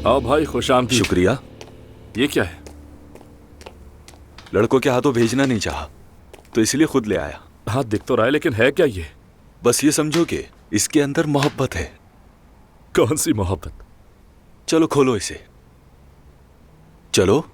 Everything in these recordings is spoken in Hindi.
आओ भाई, खुशामदीद। शुक्रिया। ये क्या है? लड़कों के हाथों भेजना नहीं चाहा तो इसलिए खुद ले आया। हाँ दिख तो रहा है, लेकिन है क्या ये? बस ये समझो कि इसके अंदर मोहब्बत है। कौन सी मोहब्बत? चलो खोलो इसे। चलो।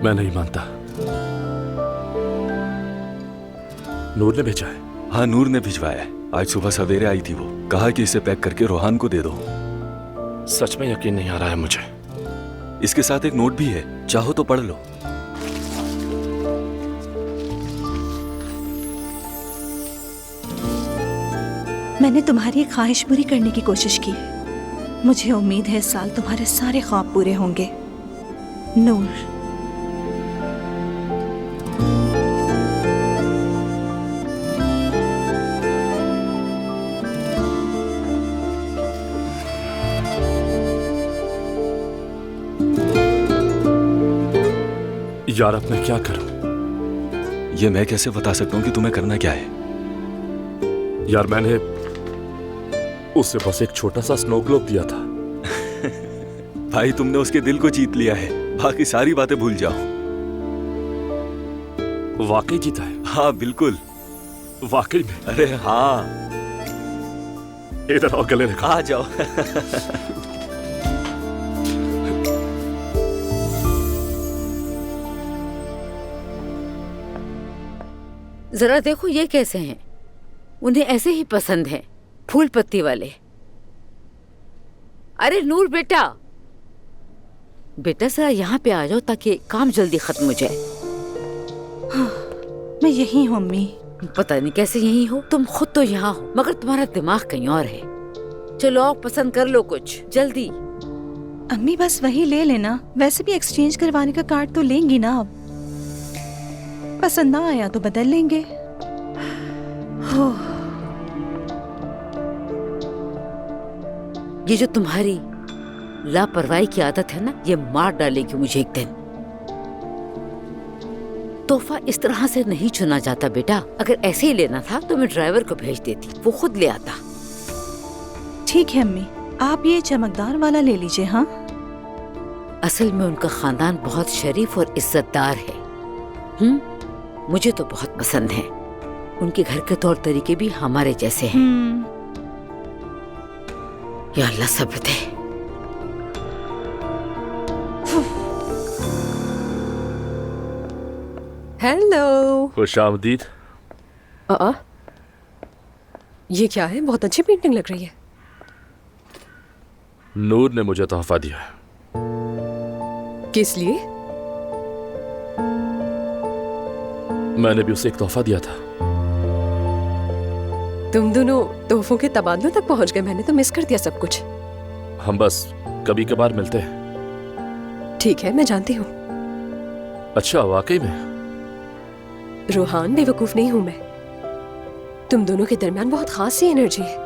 मैं नहीं मानता। नूर ने भेजा है? हाँ, नूर ने भिजवाया है। आज सुबह सवेरे आई थी वो। कहा कि इसे पैक करके रोहान को दे दो। सच में यकीन नहीं आ रहा है मुझे। इसके साथ एक नोट भी है, चाहो तो पढ़ लो। मैंने तुम्हारी ख्वाहिश पूरी करने की कोशिश की। मुझे उम्मीद है इस साल तुम्हारे सारे ख्वाब पूरे होंगे। नूर। यार अब मैं क्या करूं? ये मैं कैसे बता सकता हूं कि तुम्हें करना क्या है? यार मैंने उसे बस एक छोटा सा स्नो ग्लोब दिया था। भाई तुमने उसके दिल को जीत लिया है, बाकी सारी बातें भूल जाओ। वाकई जीता है? हाँ बिल्कुल। वाकई में? अरे हाँ। इधर आओ, गले लगा। आ जाओ। जरा देखो ये कैसे हैं। उन्हें ऐसे ही पसंद है, फूल पत्ती वाले। अरे नूर बेटा, बेटा जरा यहाँ पे आ जाओ ताकि काम जल्दी खत्म हो जाए। हाँ, मैं यही हूँ अम्मी। पता नहीं कैसे यही हो, तुम खुद तो यहाँ हो मगर तुम्हारा दिमाग कहीं और है। चलो आओ, पसंद कर लो कुछ जल्दी। अम्मी बस वही ले लेना, वैसे भी एक्सचेंज करवाने का कार्ड तो लेंगी ना अब। पसंद ना आया तो बदल लेंगे। ये जो तुम्हारी लापरवाही की आदत है ना, ये मार डालेगी मुझे एक दिन। तोहफा इस तरह से नहीं चुना जाता बेटा। अगर ऐसे ही लेना था तो मैं ड्राइवर को भेज देती, वो खुद ले आता। ठीक है अम्मी, आप ये चमकदार वाला ले लीजिए। हाँ, असल में उनका खानदान बहुत शरीफ और इज्जतदार है। मुझे तो बहुत पसंद है। उनके घर के तौर तरीके भी हमारे जैसे हैं। या अल्लाह सब्र दे। हेलो। खुशामदीद। ये क्या है? बहुत अच्छी पेंटिंग लग रही है। नूर ने मुझे तोहफा दिया है। किस लिए? मैंने भी उसे एक तोहफा दिया था। तुम दोनों तोहफों के तबादलों तक पहुंच गए। मैंने तो मिस कर दिया सब कुछ। हम बस कभी कभार मिलते हैं। ठीक है, मैं जानती हूँ। अच्छा, वाकई में? रोहान, बेवकूफ नहीं हूं मैं। तुम दोनों के दरमियान बहुत खास सी एनर्जी है,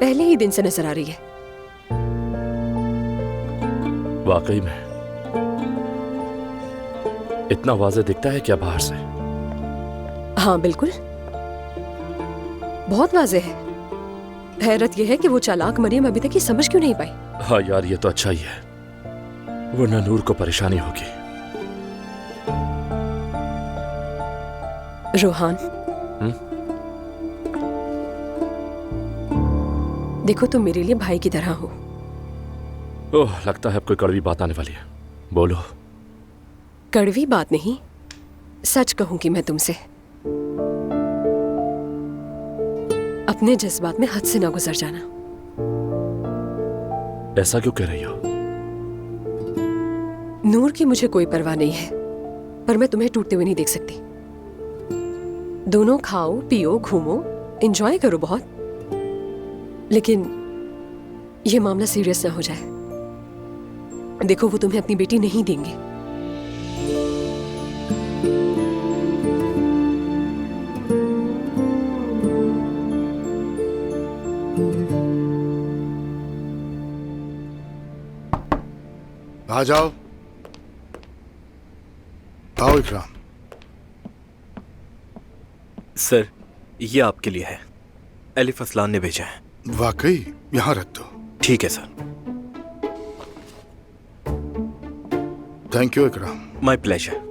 पहले ही दिन से नजर आ रही है। वाकई में? इतना वाज़ेह दिखता है क्या बाहर से? हाँ बिल्कुल, बहुत वाज़ेह है। हैरत यह है कि वो चालाक मरियम अभी तक ये समझ क्यों नहीं पाई। हाँ यार, ये तो अच्छा ही है, वरना नूर को परेशानी होगी। रोहान, देखो तुम मेरे लिए भाई की तरह हो। ओह, लगता है अब कोई कड़वी बात आने वाली है। बोलो। कड़वी बात नहीं, सच कहूंगी मैं तुमसे। अपने जज्बात में हद से ना गुजर जाना। ऐसा क्यों कह रही हो? नूर की मुझे कोई परवाह नहीं है, पर मैं तुम्हें टूटते हुए नहीं देख सकती। दोनों खाओ, पियो, घूमो, एंजॉय करो बहुत, लेकिन यह मामला सीरियस ना हो जाए। देखो, वो तुम्हें अपनी बेटी नहीं देंगे। आ जाओ। आओ इकराम। सर, ये आपके लिए है। एलिफ असलान ने भेजा है। वाकई? यहाँ रख दो। ठीक है sir. Thank you Ikram. My pleasure.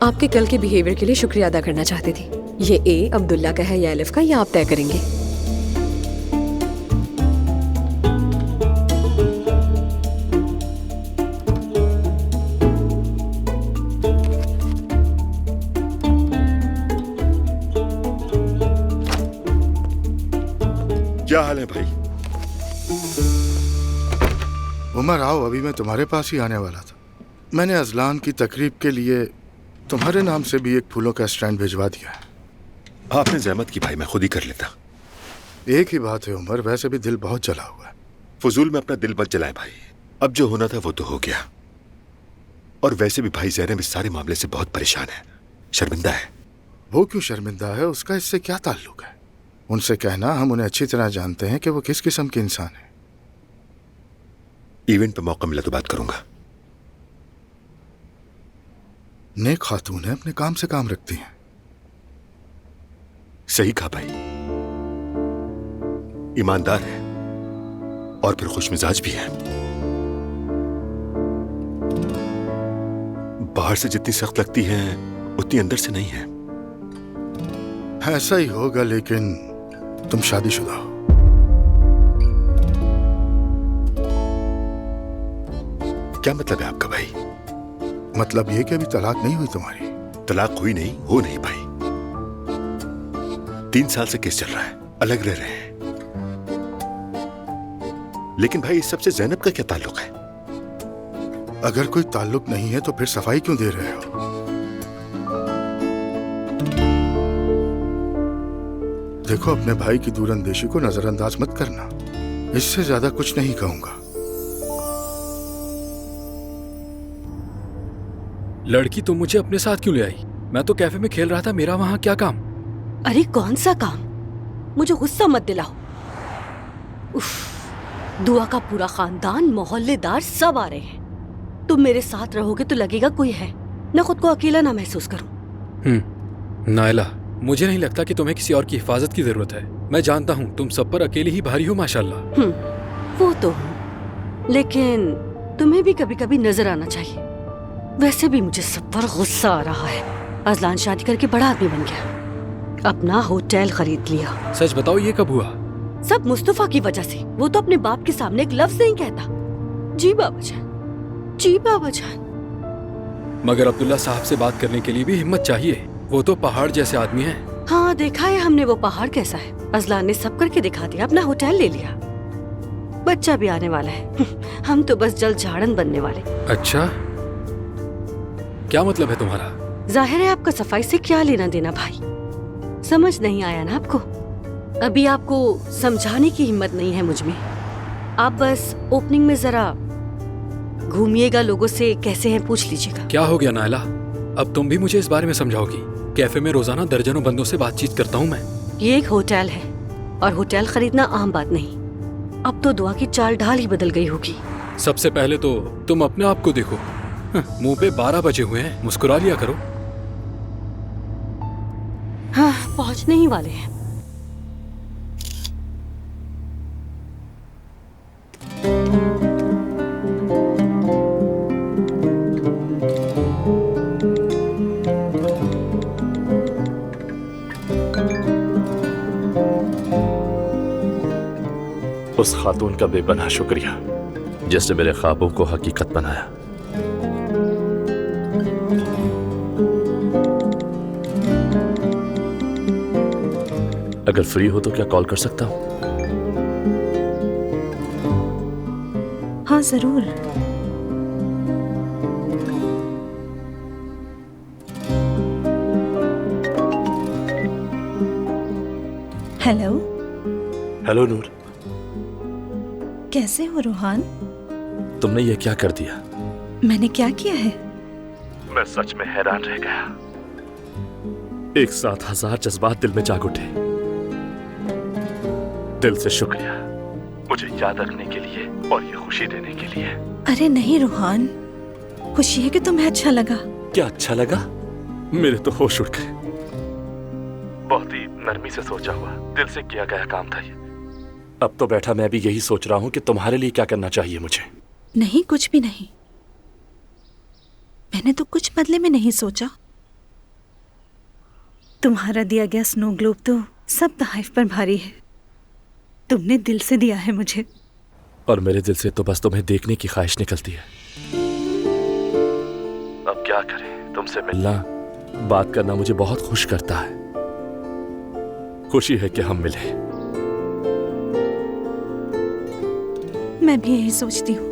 आपके कल के बिहेवियर के लिए शुक्रिया अदा करना चाहती थी। ये ए अब्दुल्ला का है या एलिफ का, ये आप तय करेंगे। क्या हाल है भाई? उमर आओ, अभी मैं तुम्हारे पास ही आने वाला था। मैंने अजलान की तकरीब के लिए तुम्हारे नाम से भी एक फूलों का स्टैंड भिजवा दिया है। आपने जहमत की भाई, मैं खुद ही कर लेता। एक ही बात है उमर, वैसे भी दिल बहुत जला हुआ है। फजूल में अपना दिल मत जलाए भाई। अब जो होना था वो तो हो गया। और वैसे भी भाई ज़ैनब इस सारे मामले से बहुत परेशान है, शर्मिंदा है। वो क्यों शर्मिंदा है? उसका इससे क्या ताल्लुक है? उनसे कहना हम उन्हें अच्छी तरह जानते हैं कि वो किस किस्म के इंसान है। इवेंट पे मौका मिला तो बात करूंगा। नेक खातून है, अपने काम से काम रखती हैं। सही कहा भाई, ईमानदार है और फिर खुशमिजाज भी है। बाहर से जितनी सख्त लगती है उतनी अंदर से नहीं है। ऐसा ही होगा, लेकिन तुम शादीशुदा हो। क्या मतलब है आपका भाई? मतलब ये कि अभी तलाक नहीं हुई तुम्हारी? तलाक हुई नहीं, हो नहीं भाई। 3 साल से केस चल रहा है, अलग रह रहे हैं। लेकिन भाई इस सबसे ज़ैनब का क्या ताल्लुक है? अगर कोई ताल्लुक नहीं है तो फिर सफाई क्यों दे रहे हो? देखो, अपने भाई की दूरअंदेशी को नजरअंदाज मत करना। इससे ज्यादा कुछ नहीं कहूंगा। लड़की तुम मुझे अपने साथ क्यों ले आई? मैं तो कैफे में खेल रहा था, मेरा वहां क्या काम? अरे कौन सा काम? मुझे गुस्सा मत दिलाओ। उफ, दुआ का पूरा खानदान, मोहल्लेदार सब आ रहे हैं। तुम मेरे साथ रहोगे तो लगेगा कोई है, मैं खुद को अकेला ना महसूस करूं। नायला, मुझे नहीं लगता कि तुम्हें किसी और की हिफाजत की जरूरत है। मैं जानता हूँ तुम सब पर अकेली ही भारी हो माशाल्लाह। वो तो हूँ, लेकिन तुम्हें भी कभी कभी नजर आना चाहिए। वैसे भी मुझे सब पर गुस्सा आ रहा है। अजलान शादी करके बड़ा आदमी बन गया, अपना होटल खरीद लिया। सच बताओ, ये कब हुआ? सब मुस्तफा की वजह से। वो तो अपने बाप के सामने एक लफ्ज नहीं कहता। जी बाबा जान, जी बाबा जान। मगर अब्दुल्ला साहब से बात करने के लिए भी हिम्मत चाहिए। वो तो पहाड़ जैसे आदमी हैं। हाँ, देखा है हमने वो पहाड़ कैसा है। अजलान ने सब करके दिखा दिया, अपना होटल ले लिया, बच्चा भी आने वाला है। हम तो बस जल्द झाड़न बनने वाले। अच्छा, क्या मतलब है तुम्हारा? जाहिर है आपका सफाई से क्या लेना देना भाई। समझ नहीं आया ना आपको? अभी आपको समझाने की हिम्मत नहीं है मुझ में। आप बस ओपनिंग में जरा घूमिएगा, लोगों से कैसे हैं पूछ लीजिएगा। क्या हो गया नायला? अब तुम भी मुझे इस बारे में समझाओगी? कैफे में रोजाना दर्जनों बंदों से बातचीत करता हूँ मैं। ये एक होटल है और होटल खरीदना आम बात नहीं। अब तो दुआ की चाल ढाल ही बदल गई होगी। सबसे पहले तो तुम अपने आप को देखो। मुंह पे 12 बजे हुए हैं, मुस्कुरा लिया करो। हाँ, पहुंचने ही वाले हैं। उस खातून का बेपनाह शुक्रिया जिसने मेरे ख्वाबों को हकीकत बनाया। अगर फ्री हो तो क्या कॉल कर सकता हूं? हाँ जरूर। हेलो। हेलो नूर, कैसे हो रूहान? तुमने ये क्या कर दिया? मैंने क्या किया है? मैं सच में हैरान रह गया। एक साथ 1000 जज्बात दिल में जाग उठे। दिल से शुक्रिया मुझे याद रखने के लिए और ये खुशी देने के लिए। अरे नहीं रूहान, खुशी है कि तुम्हें अच्छा लगा। क्या अच्छा लगा? मेरे तो होश उड़ गए। बहुत ही नरमी से सोचा हुआ, दिल से किया गया काम था ये। अब तो बैठा मैं भी यही सोच रहा हूँ कि तुम्हारे लिए क्या करना चाहिए मुझे। नहीं, कुछ भी नहीं। मैंने तो कुछ बदले में नहीं सोचा। तुम्हारा दिया गया स्नो ग्लोब तो सब तहफ़ पर भारी है। तुमने दिल से दिया है मुझे। और मेरे दिल से तो बस तुम्हें देखने की ख्वाहिश निकलती है। अब क्या करें, तुमसे मिलना, बात करना मुझे बहुत खुश करता है। खुशी है कि हम मिले। मैं भी यही सोचती हूँ।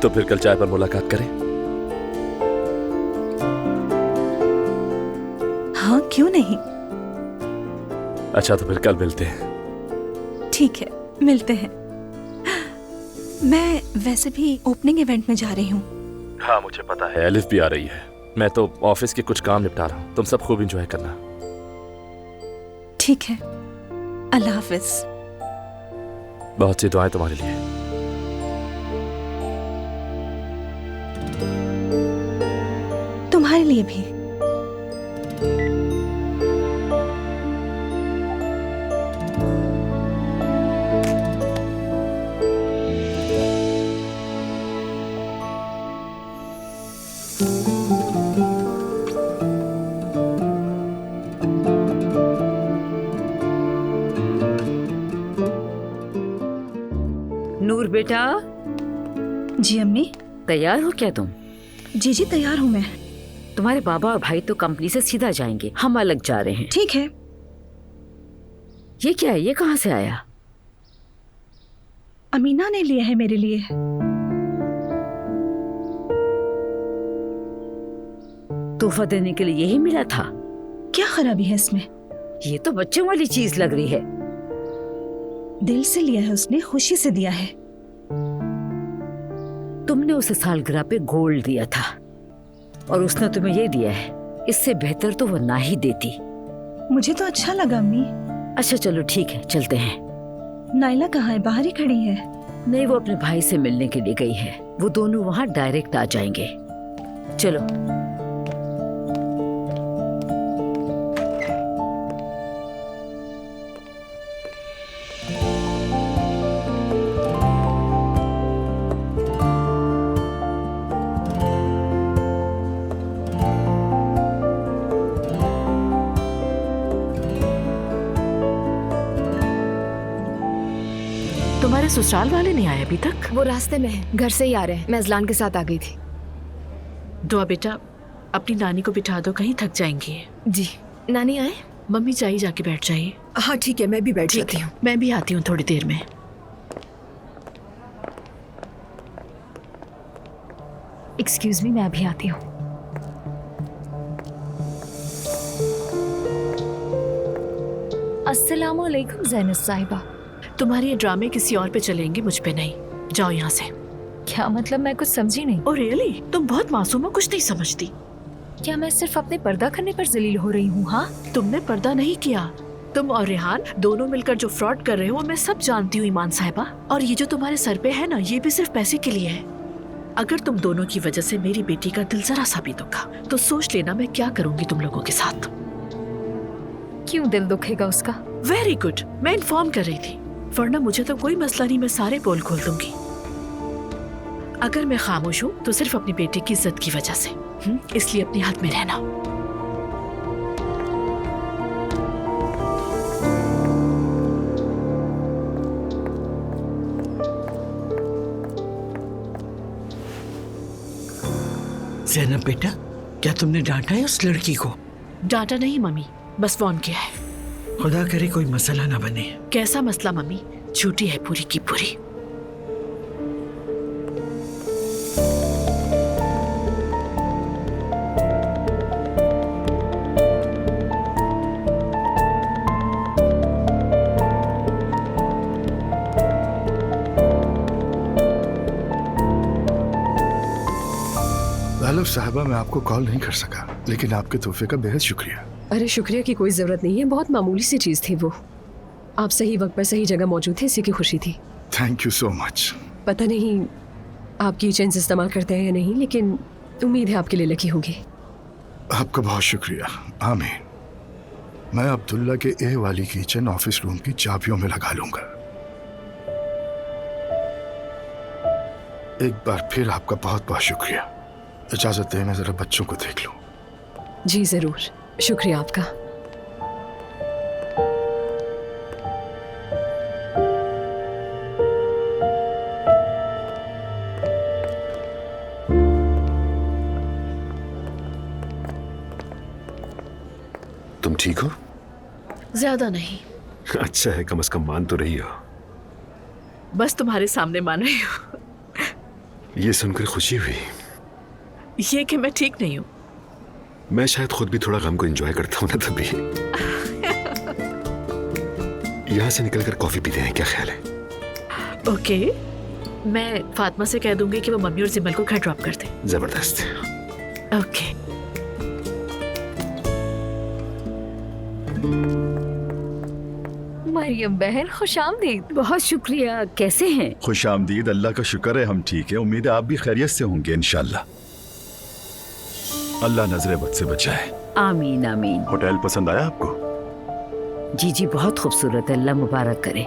तो फिर कल चाय पर मुलाकात करें? हाँ, क्यों नहीं। अच्छा, तो फिर कल मिलते हैं। ठीक है, मिलते हैं। मैं वैसे भी ओपनिंग इवेंट में जा रही हूँ। हाँ, मुझे पता है। एलिफ भी आ रही है। मैं तो ऑफिस के कुछ काम निपटा रहा हूँ। तुम सब खूब एंजॉय करना। ठीक है, अल्लाह हाफिज। बहुत सी दुआएं तुम्हारे लिए। तुम्हारे लिए भी। नूर बेटा, जी अम्मी। तैयार हो क्या तुम? जी जी, तैयार हूँ मैं। तुम्हारे बाबा और भाई तो कंपनी से सीधा जाएंगे, हम अलग जा रहे हैं। ठीक है। ये क्या है? ये कहाँ से आया? अमीना ने लिया है मेरे लिए। तोहफा देने के लिए यही मिला था? क्या खराबी है इसमें? ये तो बच्चों वाली चीज लग रही है। दिल से लिया है उसने, खुशी से दिया है। तुमने उसे सालगिरह पे गोल्ड दिया था और उसने तुम्हें ये दिया है। इससे बेहतर तो वो ना ही देती। मुझे तो अच्छा लगा अम्मी। अच्छा चलो ठीक है, चलते हैं। नाइला कहाँ है? बाहर ही खड़ी है। नहीं, वो अपने भाई से मिलने के लिए गई है। वो दोनों वहाँ डायरेक्ट आ जाएंगे। चलो। तुम्हारे ससुराल वाले नहीं आए अभी तक? वो रास्ते में है, घर से ही आ रहे हैं। मैं अजलान के साथ आ गई थी। दुआ बेटा, अपनी नानी को बिठा दो, कहीं थक जाएंगी। जी। नानी आए? मम्मी चाहिए, जाके बैठ जाइए। हाँ ठीक है, मैं भी बैठ जाती हूँ। मैं भी आती हूँ थोड़ी देर में। एक्सक्यूज मी, मैं अभी आती हूँ। अस्सलाम वालेकुम ज़ैनब साहिबा। तुम्हारे ये ड्रामे किसी और पे चलेंगे, मुझ पे नहीं। जाओ यहाँ से। क्या मतलब? मैं कुछ समझी नहीं। Oh really? तुम बहुत मासूम हो, कुछ नहीं समझती। क्या मैं सिर्फ अपने पर्दा करने पर जलील हो रही हूँ? हाँ, तुमने पर्दा नहीं किया। तुम और रेहान दोनों मिलकर जो फ्रॉड कर रहे हो मैं सब जानती हूँ ईमान साहिबा। और ये जो तुम्हारे सर पे है ना, ये भी सिर्फ पैसे के लिए है। अगर तुम दोनों की वजह से मेरी बेटी का दिल जरा सा भी दुखा तो सोच लेना मैं क्या करूंगी तुम लोगों के साथ। क्यों दिल दुखेगा उसका? वेरी गुड, मैं इन्फॉर्म कर रही थी, वरना मुझे तो कोई मसला नहीं, मैं सारे पोल खोल दूंगी। अगर मैं खामोश हूँ तो सिर्फ अपनी बेटी की इज्जत की वजह से। इसलिए अपने हाथ में रहना। ज़ैनब बेटा, क्या तुमने डांटा है उस लड़की को? डांटा नहीं मम्मी, बस वार्न किया है। खुदा करे कोई मसला ना बने। कैसा मसला मम्मी? झूठी है पूरी की पूरी। आलम साहबा, मैं आपको कॉल नहीं कर सका, लेकिन आपके तोहफे का बेहद शुक्रिया। अरे शुक्रिया की कोई ज़रूरत नहीं है, बहुत मामूली सी चीज़ थी वो। आप सही वक्त पर सही जगह मौजूद थे, इसी की खुशी थी। Thank you so much. पता नहीं आप की चेंज इस्तेमाल करते हैं या नहीं, लेकिन उम्मीद है आपके लिए लकी होगी। आपका बहुत शुक्रिया। आमीन। मैं अब्दुल्ला के ए वाली किचन ऑफिस रूम की चाबियों में लगा लूंगा। एक बार फिर आपका बहुत बहुत शुक्रिया। इजाजत दें, मैं जरा बच्चों को देख लूं। जी जरूर, शुक्रिया आपका। तुम ठीक हो? ज्यादा नहीं, अच्छा है, कम से कम मान तो रही हो। बस तुम्हारे सामने मान रही हूँ। ये सुनकर खुशी हुई। ये कि मैं ठीक नहीं हूँ। मैं शायद खुद भी थोड़ा गम को एंजॉय करता हूँ ना, तभी। यहाँ से निकलकर कॉफी पीते हैं, क्या ख्याल है? ओके, मैं फातिमा से कह दूंगी कि वो मम्मी और जिमल को घर ड्रॉप कर दे। जबरदस्त। ओके। मरियम बहन, खुशामदीद। बहुत शुक्रिया। कैसे हैं? खुश आमदीद। अल्लाह का शुक्र है हम ठीक है। उम्मीद है आप भी खैरियत से होंगे इंशाल्लाह। अल्लाह नजरे बद से बचाए। आमीन आमीन। होटल पसंद आया आपको? जी जी, बहुत खूबसूरत है, अल्लाह मुबारक करे।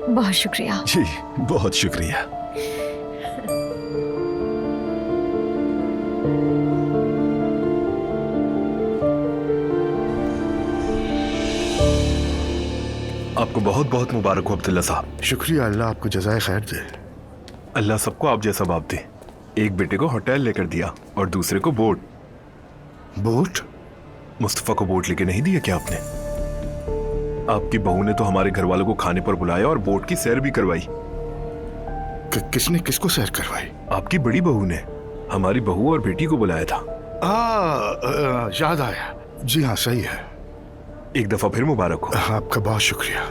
बहुत शुक्रिया। जी बहुत शुक्रिया। आपको बहुत बहुत मुबारक हो अब्दुल्ला साहब। शुक्रिया, अल्लाह आपको जज़ाए खैर दे। अल्लाह सबको आप जैसा बाप दे। एक बेटे को होटल लेकर दिया और दूसरे को बोट। बोट? मुस्तफा को बोट लेके नहीं दिया क्या आपने? आपकी बहू ने तो हमारे घर वालों को खाने पर बुलाया और बोट की सैर भी करवाई। किसने किसको सैर करवाई? आपकी बड़ी बहू ने हमारी बहू और बेटी को बुलाया था। याद आया। जी हाँ, सही है। एक दफा फिर मुबारक हो। आपका बहुत शुक्रिया।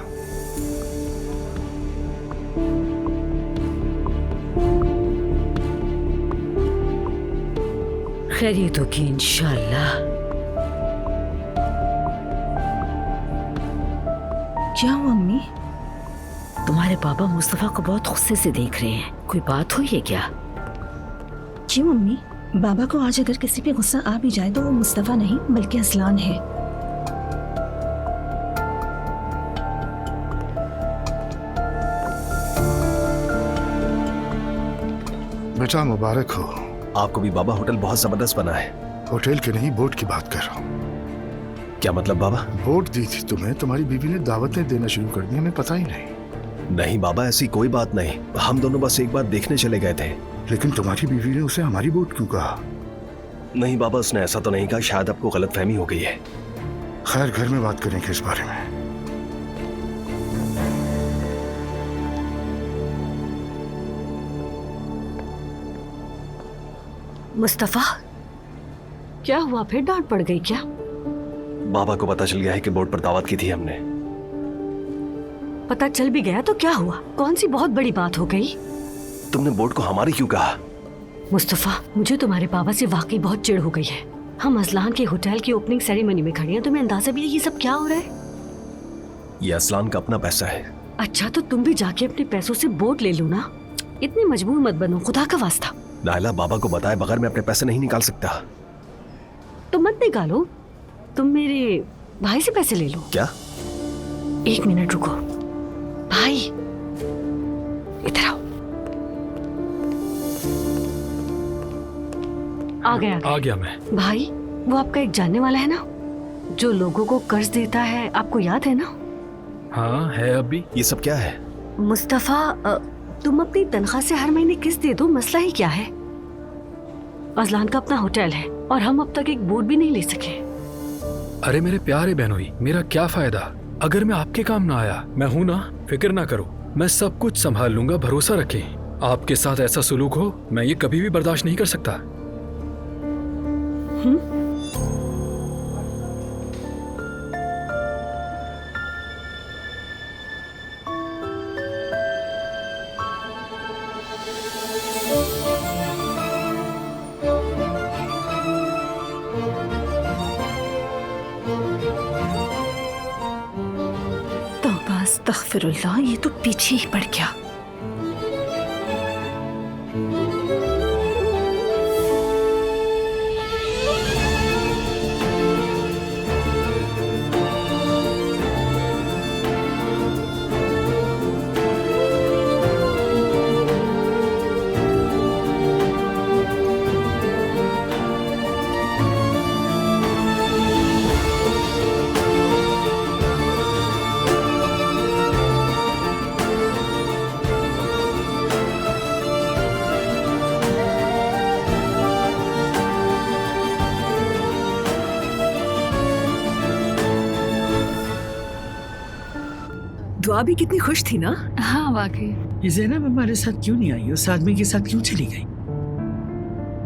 खैरियत होगी इंशाल्लाह। क्या हुआ अम्मी? तुम्हारे पापा मुस्तफा को बहुत गुस्से से देख रहे हैं। कोई बात हुई है क्या? क्यों अम्मी? बाबा को आज अगर किसी पे गुस्सा आ भी जाए तो वो मुस्तफा नहीं बल्कि असलान है। बेटा मुबारक हो। आपको भी बाबा। होटल बहुत जबरदस्त बना है। होटल के नहीं, बोट की बात कर रहा हूँ। क्या मतलब बाबा? बोट दी थी तुम्हें, तुम्हारी बीवी ने दावतें देना शुरू कर दी, हमें पता ही नहीं। नहीं बाबा, ऐसी कोई बात नहीं। हम दोनों बस एक बार देखने चले गए थे। लेकिन तुम्हारी बीवी ने उसे हमारी बोट क्यों कहा? नहीं बाबा, उसने ऐसा तो नहीं कहा। शायद आपको गलतफहमी हो गई है। खैर, घर में बात करेंगे इस बारे में। मुस्तफा, क्या हुआ? फिर डांट पड़ गई क्या? बाबा को पता चल गया है कि बोट पर दावत की थी हमने। पता चल भी गया तो क्या हुआ? कौन सी बहुत बड़ी बात हो गई? तुमने बोट को हमारी क्यों कहा? मुस्तफा, मुझे तुम्हारे बाबा से वाकई बहुत चिढ़ हो गई है। हम असलान के होटल की ओपनिंग सेरेमनी में खड़े हैं, तुम्हें अंदाजा भी है ये सब क्या हो रहा है? ये असलान का अपना पैसा है। अच्छा, तो तुम भी जाके अपने पैसों से बोट ले लो ना। इतनी मजबूर मत बनो, खुदा का वास्ता। नायला, बाबा को बताए बगैर मैं अपने पैसे नहीं निकाल सकता। तुम मत निकालो, तुम मेरे भाई से पैसे ले लो। क्या? 1 मिनट रुको। भाई इधर आओ। आ गया मैं। भाई, वो आपका एक जानने वाला है ना, जो लोगों को कर्ज देता है, आपको याद है ना? हाँ है। अभी ये सब क्या है? मुस्तफा, तुम अपनी तनख्वाह से हर महीने किस्त दे दो। मसला ही क्या है? अजलान का अपना होटल है और हम अब तक एक बोट भी नहीं ले सके। अरे मेरे प्यारे बहनोई, मेरा क्या फायदा अगर मैं आपके काम ना आया? मैं हूं ना, फिक्र ना करो, मैं सब कुछ संभाल लूंगा। भरोसा रखें। आपके साथ ऐसा सुलूक हो, मैं ये कभी भी बर्दाश्त नहीं कर सकता। अस्तगफिरुल्लाह, ये तो पीछे ही पड़ गया। दुआ भी कितनी खुश थी ना। हाँ वाकई। ये ज़ैनब हमारे साथ क्यों नहीं आई? उस आदमी के साथ क्यों चली गई?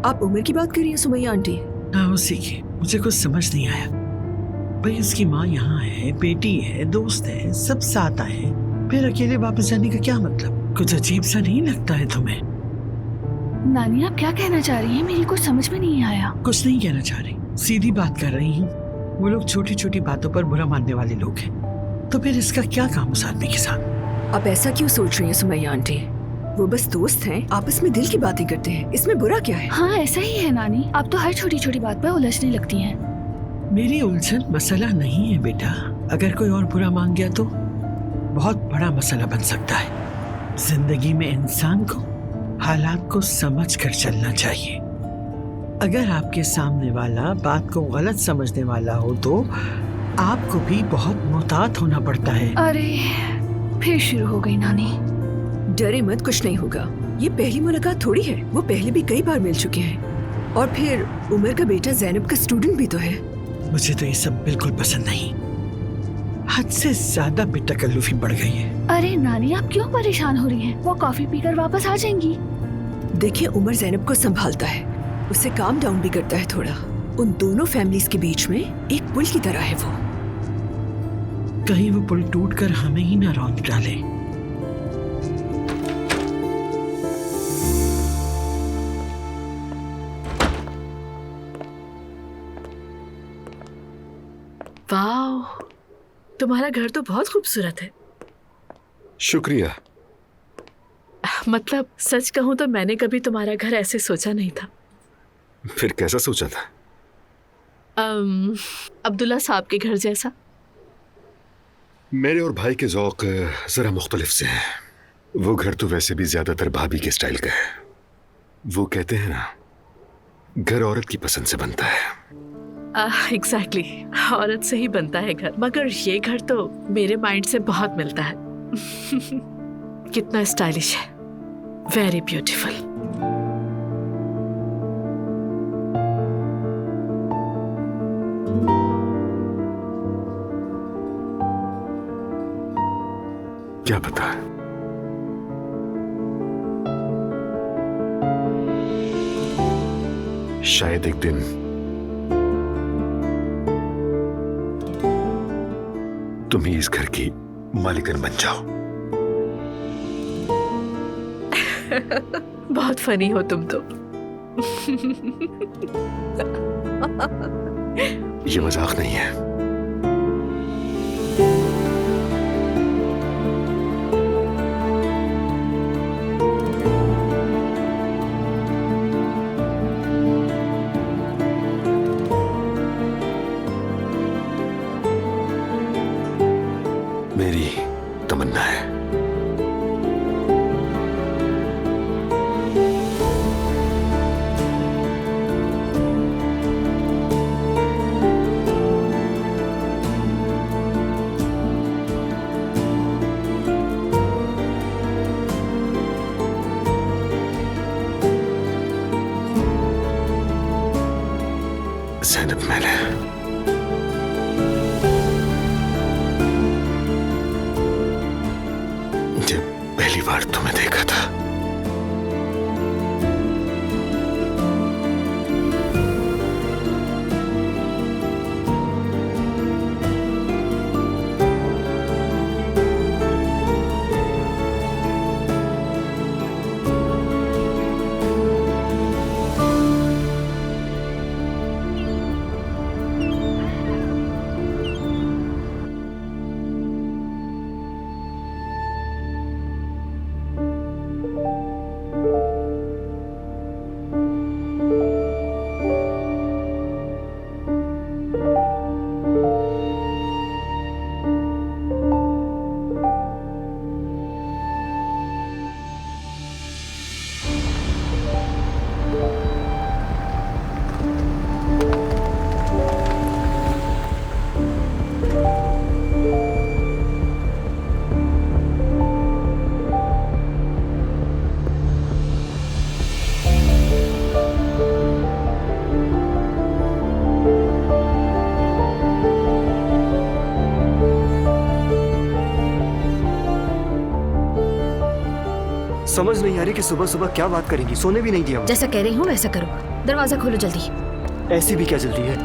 आप उमर की बात कर रही हैं सुमैया आंटी? हाँ, उसी की। मुझे कुछ समझ नहीं आया। भाई उसकी माँ यहाँ है, बेटी है, दोस्त है, सब साथ आए हैं, फिर अकेले वापस जाने का क्या मतलब? कुछ अजीब सा नहीं लगता है तुम्हें? नानी आप क्या कहना चाह रही हैं? मेरी कुछ समझ में नहीं आया। कुछ नहीं कहना चाह रही, सीधी बात कर रही हूँ। वो लोग छोटी छोटी बातों पर बुरा मानने वाले लोग हैं, तो फिर इसका क्या काम उस आदमी के साथ? आप ऐसा क्यों सोच रही हैं सुमैया आंटी? वो बस दोस्त हैं, आपस में दिल की बातें करते हैं, इसमें बुरा क्या है? हाँ ऐसा ही है नानी, आप तो हर छोटी छोटी बात पर उलझने लगती हैं। मेरी उलझन मसला नहीं है बेटा। अगर कोई और बुरा मान गया तो बहुत बड़ा मसला बन सकता है। जिंदगी में इंसान को हालात को समझ कर चलना चाहिए। अगर आपके सामने वाला बात को गलत समझने वाला हो तो आपको भी बहुत मोहतात होना पड़ता है। अरे फिर शुरू हो गई नानी। डरे मत, कुछ नहीं होगा। ये पहली मुलाकात थोड़ी है, वो पहले भी कई बार मिल चुके हैं। और फिर उमर का बेटा ज़ैनब का स्टूडेंट भी तो है। मुझे तो ये सब बिल्कुल पसंद नहीं। हद से ज्यादा बेतकल्लुफी बढ़ गई है। अरे नानी आप क्यों परेशान हो रही हैं? वो कॉफी पीकर वापस आ जाएंगी। देखिए उमर ज़ैनब को संभालता है, उसे काम डाउन भी करता है थोड़ा। उन दोनों फैमिलीज के बीच में एक पुल की तरह है वो। कहीं वो पुल टूटकर हमें ही ना रौंद डाले। वाह, तुम्हारा घर तो बहुत खूबसूरत है। शुक्रिया। मतलब सच कहूं तो मैंने कभी तुम्हारा घर ऐसे सोचा नहीं था। फिर कैसा सोचा था? अब्दुल्ला साहब के घर जैसा। मेरे और भाई के ज़ौक़ जरा मुख्तलिफ से हैं। वो घर तो वैसे भी ज्यादातर भाभी के स्टाइल का है। वो कहते हैं ना, घर औरत की पसंद से बनता है। एग्जैक्टली, औरत से ही बनता है घर। मगर ये घर तो मेरे माइंड से बहुत मिलता है। कितना स्टाइलिश है, वेरी ब्यूटीफुल। क्या पता, शायद एक दिन तुम ही इस घर की मालिकन बन जाओ। बहुत फनी हो तुम तो। ये मजाक नहीं है। मेरी तमन्ना है। ज़ैनब, मैंने जब पहली बार तुम्हें देखा था, समझ नहीं आ रही कि सुबह सुबह क्या बात करेंगी। सोने भी नहीं दिया। जैसा कह रही हूँ वैसा करो। दरवाजा खोलो जल्दी। ऐसी भी क्या जल्दी है?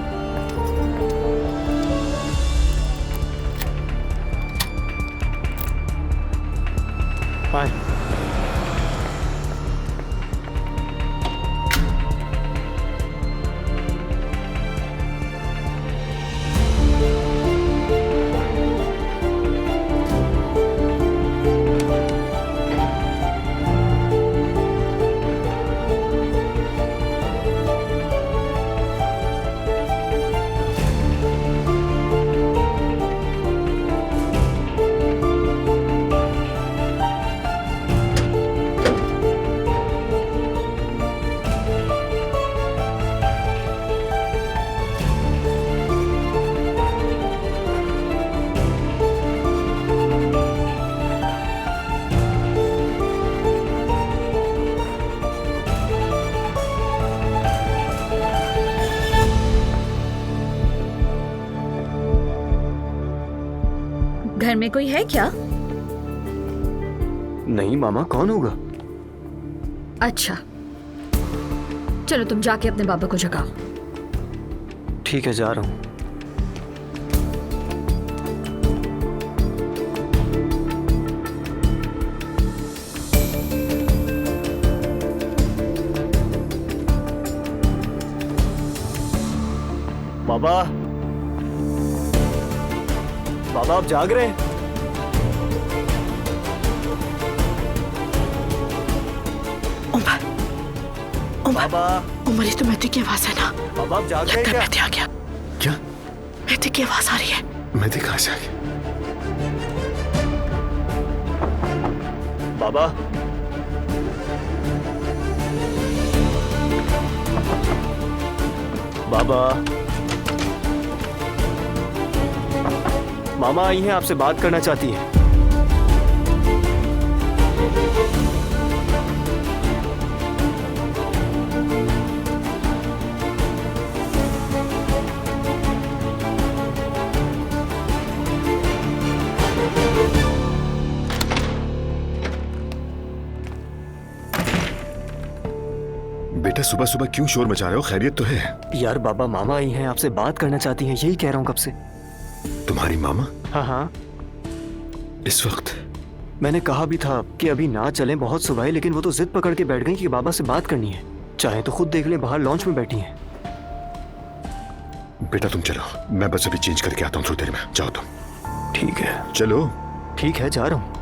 हाय। घर में कोई है क्या? नहीं मामा, कौन होगा? अच्छा, चलो तुम जाके अपने बाबा को जगाओ। ठीक है, जा रहा हूँ। बाबा, बाबा आप जाग रहे हैं? उमर, बाबा, उमर ये तो मेहदी की आवाज है ना? बाबा आप जाग रहे हैं क्या? मेहदी आ गया। क्या? मेहदी की आवाज आ रही है। मेहदी कहाँ से आ गई? बाबा, बाबा, मामा आई हैं, आपसे बात करना चाहती हैं। बेटा सुबह सुबह क्यों शोर मचा रहे हो? खैरियत तो है? यार बाबा, मामा आई हैं, आपसे बात करना चाहती हैं, यही कह रहा हूँ कब से। तुम्हारी मामा? हाँ हाँ, इस वक्त? मैंने कहा भी था कि अभी ना चलें, बहुत सुबह है, लेकिन वो तो जिद पकड़ के बैठ गई कि बाबा से बात करनी है। चाहे तो खुद देख लें, बाहर लॉन्च में बैठी हैं। बेटा तुम चलो, मैं बस अभी चेंज करके आता हूँ थोड़ी देर में। जाओ तुम। ठीक है चलो। ठीक है, जा रहा हूँ।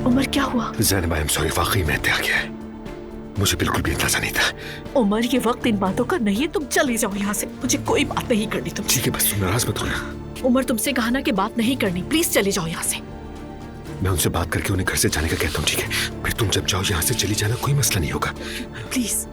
उमर क्या हुआ? ज़ैनब, आई एम सॉरी, वाकई में आ गया है। मुझे बिल्कुल भी अंदाजा नहीं था। उमर ये वक्त इन बातों का नहीं है, तुम चले जाओ यहाँ से, मुझे कोई बात नहीं करनी तुम। ठीक है, बस तुम नाराज मत होना। उमर तुमसे कहा ना कि बात नहीं करनी, प्लीज चले जाओ यहाँ से। मैं उनसे बात करके उन्हें घर से जाने का कहता हूँ, ठीक है? फिर तुम जब जाओ यहाँ से चली जाना, कोई मसला नहीं होगा। प्लीज।